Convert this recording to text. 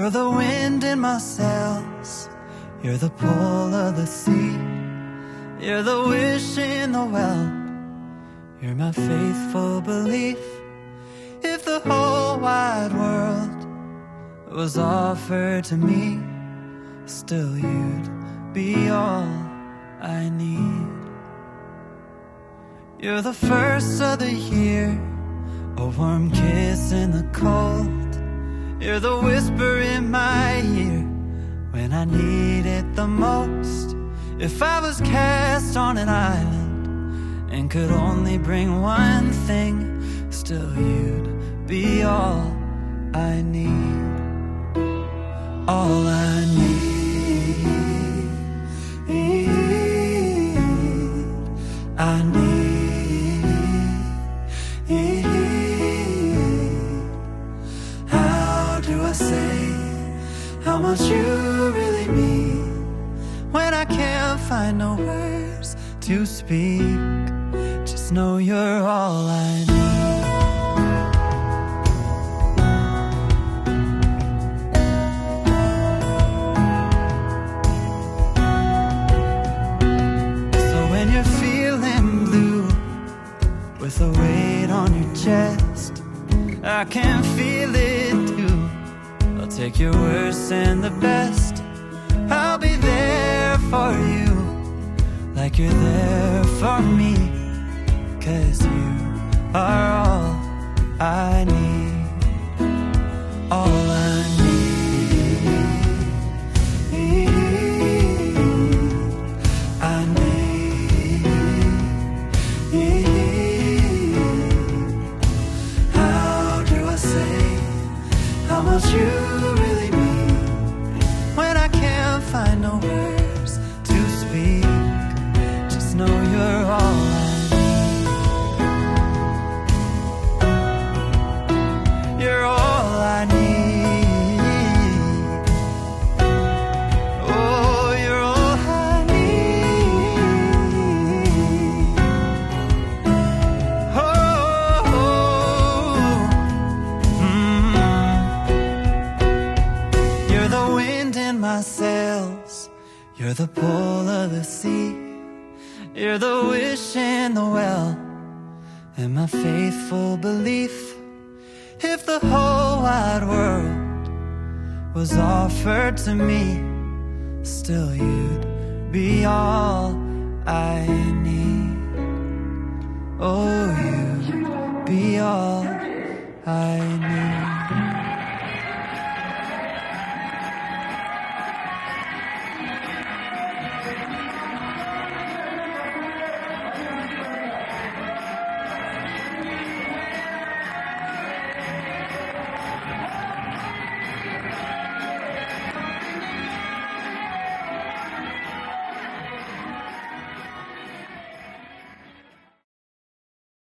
You're the wind in my sails, you're the pull of the sea, you're the wish in the well, you're my faithful belief. If the whole wide world was offered to me, still you'd be all I need. You're the first of the year, a warm kiss in the cold. You're the whisper in my ear when I need it the most. If I was cast on an island and could only bring one thing, still you'd be all I need. All I need. I need. Say how much you really mean when I can't find no words to speak. Just know you're all I need. So when you're feeling blue with a weight on your chest, I can feel it too. Take your worst and the best, I'll be there for you, like you're there for me, 'cause you are all I need. All I need. I need. How do I say how much you find no words to speak. Just know you're all I need. You're all I need. Oh, you're all I need. You're the wind in my sails, you're the pull of the sea, you're the wish in the well, and my faithful belief. If the whole wide world was offered to me, still you'd be all I need. Oh, you'd be all I need.